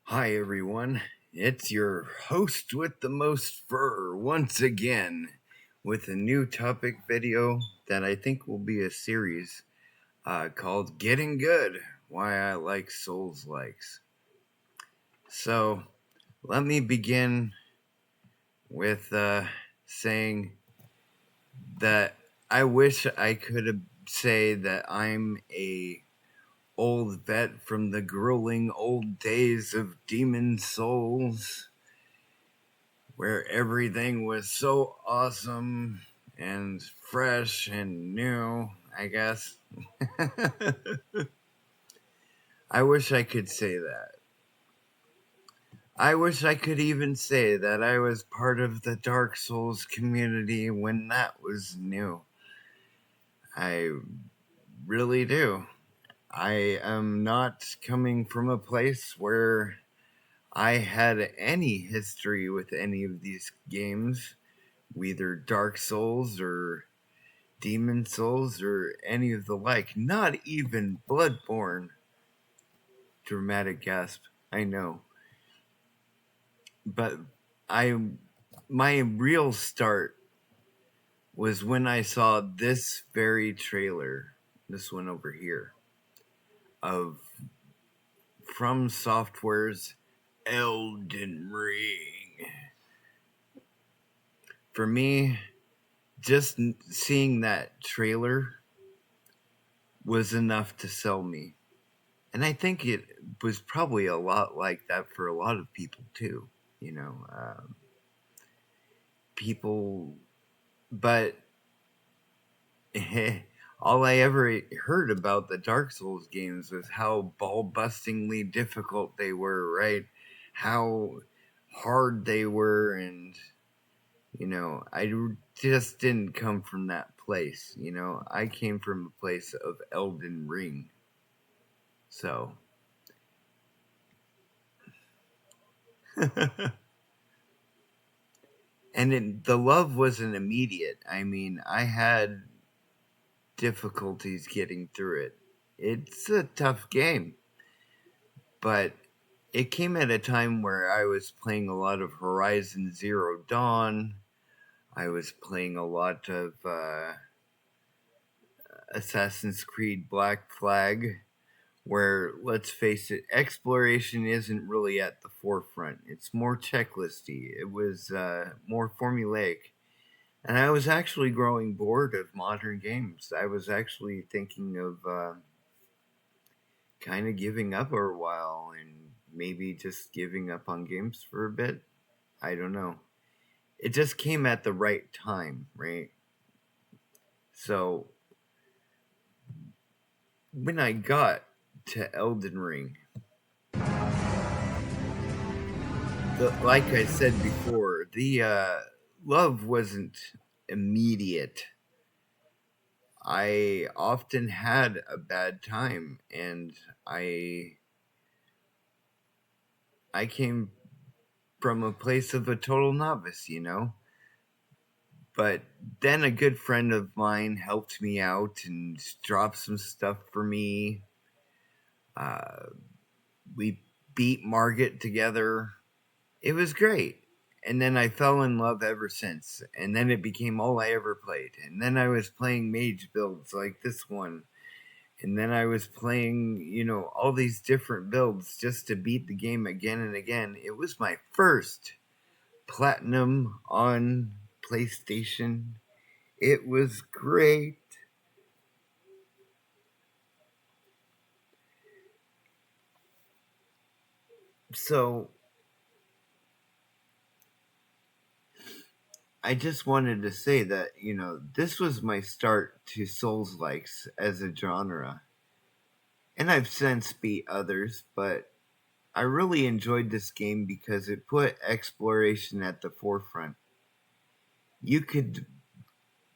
Hi everyone, it's your host with the most fur once again with a new topic video that I think will be a series called Getting Good, Why I Like Soulslikes. So let me begin with saying that I wish I could say that I'm a old vet from the grueling old days of Demon Souls, where everything was so awesome and fresh and new, I guess. I wish I could say that. I wish I could even say that I was part of the Dark Souls community when that was new. I really do. I am not coming from a place where I had any history with any of these games, either Dark Souls or Demon Souls or any of the like, not even Bloodborne. Dramatic gasp, I know. But my real start was when I saw this very trailer, this one over here, of From Software's Elden Ring. For me, just seeing that trailer was enough to sell me. And I think it was probably a lot like that for a lot of people too. You know, people, but all I ever heard about the Dark Souls games was how ball-bustingly difficult they were, right? How hard they were, and I just didn't come from that place. I came from a place of Elden Ring, so. And the love wasn't immediate. I mean, I had difficulties getting through it. It's a tough game, but it came at a time where I was playing a lot of Horizon Zero Dawn. I was playing a lot of Assassin's Creed Black Flag, where, let's face it, exploration isn't really at the forefront. It's more checklisty. It was more formulaic. And I was actually growing bored of modern games. I was actually thinking of kind of giving up for a while and maybe just giving up on games for a bit. I don't know. It just came at the right time, right? So when I got to Elden Ring, like I said before, the love wasn't immediate. I often had a bad time, and I came from a place of a total novice, But then a good friend of mine helped me out and dropped some stuff for me. Uh, we beat Margit together. It was great. And then I fell in love ever since. And then it became all I ever played. And then I was playing mage builds like this one. And then I was playing, all these different builds just to beat the game again and again. It was my first platinum on PlayStation. It was great. So I just wanted to say that, this was my start to Soulslikes as a genre. And I've since beat others, but I really enjoyed this game because it put exploration at the forefront. You could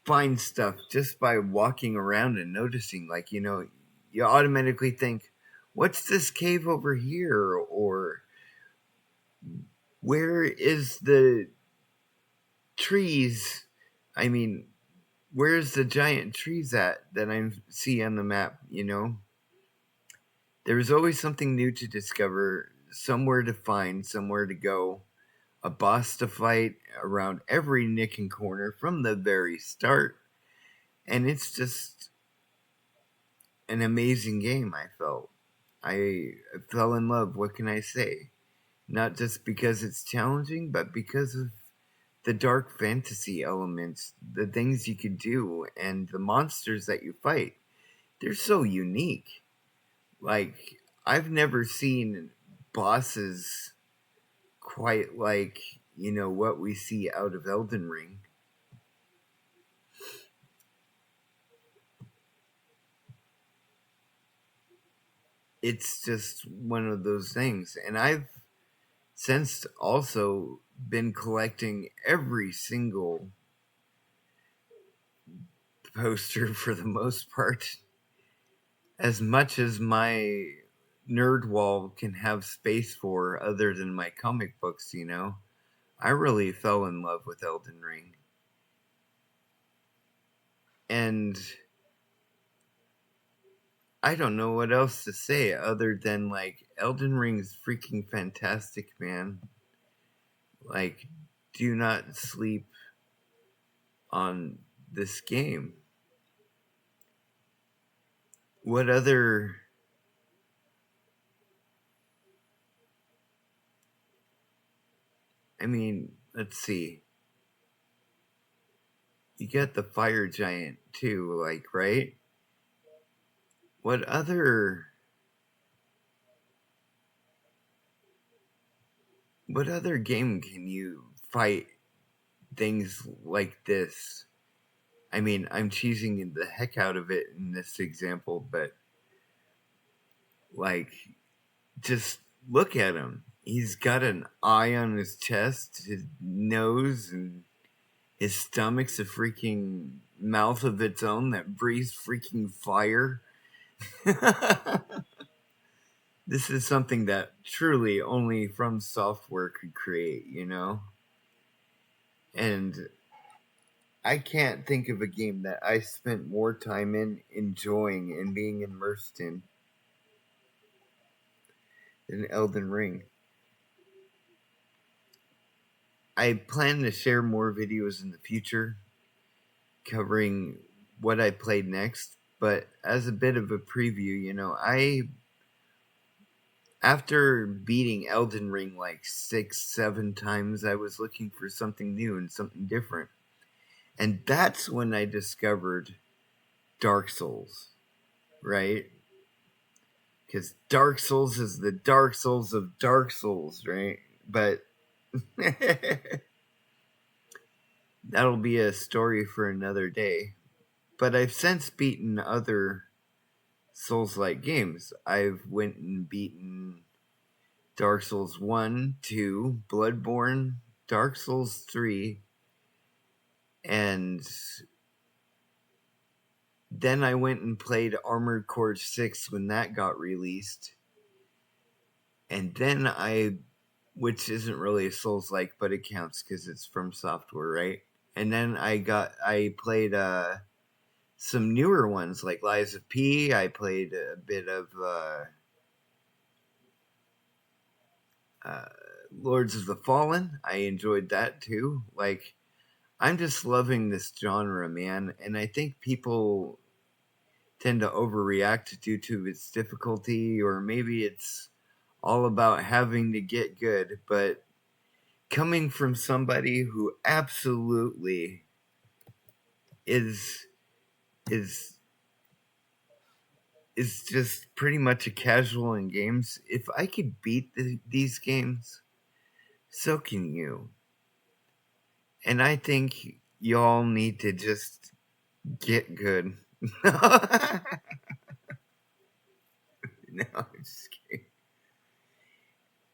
find stuff just by walking around and noticing, like, you automatically think, what's this cave over here? Or where is the trees? I mean, where's the giant trees at that I see on the map, There was always something new to discover, somewhere to find, somewhere to go, a boss to fight around every nick and corner from the very start. And it's just an amazing game, I felt. I fell in love, what can I say? Not just because it's challenging, but because of the dark fantasy elements, the things you could do, and the monsters that you fight. They're so unique. Like, I've never seen bosses quite like, what we see out of Elden Ring. It's just one of those things. And I've since also been collecting every single poster for the most part, as much as my nerd wall can have space for other than my comic books, I really fell in love with Elden Ring. And I don't know what else to say other than, like, Elden Ring's freaking fantastic, man. Like, do not sleep on this game. What other... I mean, let's see. You got the fire giant too, like, right? What other game can you fight things like this? I mean, I'm cheesing the heck out of it in this example, but, like, just look at him. He's got an eye on his chest, his nose, and his stomach's a freaking mouth of its own that breathes freaking fire. This is something that truly only From Software could create, And I can't think of a game that I spent more time in enjoying and being immersed in than Elden Ring. I plan to share more videos in the future covering what I played next, but as a bit of a preview, after beating Elden Ring like 6-7 times, I was looking for something new and something different. And that's when I discovered Dark Souls, right? Because Dark Souls is the Dark Souls of Dark Souls, right? But that'll be a story for another day. But I've since beaten other Souls-like games. I've went and beaten Dark Souls 1, 2, Bloodborne, Dark Souls 3, and then I went and played Armored Core 6 when that got released. And then which isn't really a Souls-like, but it counts because it's From Software, right? And then I played some newer ones like Lies of P. I played a bit of Lords of the Fallen. I enjoyed that too. Like, I'm just loving this genre, man. And I think people tend to overreact due to its difficulty, or maybe it's all about having to get good. But coming from somebody who absolutely is just pretty much a casual in games, if I could beat these games, so can you. And I think y'all need to just get good. No, I'm just kidding.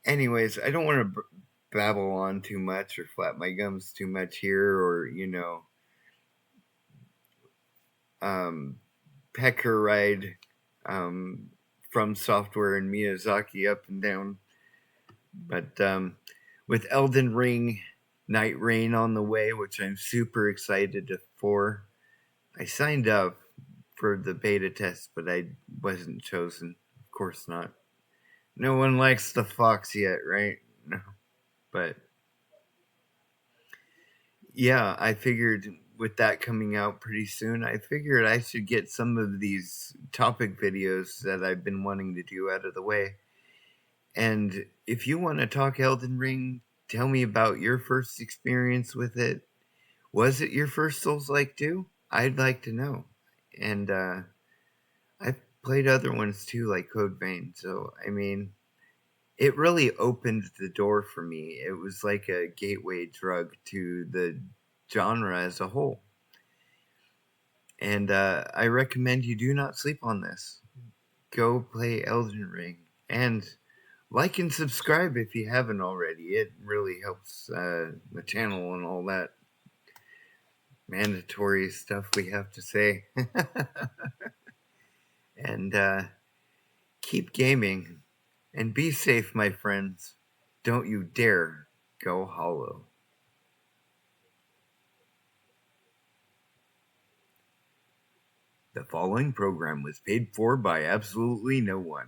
Anyways, I don't want to babble on too much or flap my gums too much here, or pecker ride From Software and Miyazaki up and down. But with Elden Ring Night Rain on the way, which I'm super excited for, I signed up for the beta test, but I wasn't chosen. Of course not. No one likes the fox yet, right? No. But yeah, I figured with that coming out pretty soon, I figured I should get some of these topic videos that I've been wanting to do out of the way. And if you want to talk Elden Ring, tell me about your first experience with it. Was it your first Souls-like too? I'd like to know. And I've played other ones too, like Code Vein. So, I mean, it really opened the door for me. It was like a gateway drug to the genre as a whole. And I recommend you do not sleep on this. Go play Elden Ring. And like and subscribe if you haven't already. It really helps the channel and all that mandatory stuff we have to say. And keep gaming. And be safe, my friends. Don't you dare go hollow. The following program was paid for by absolutely no one.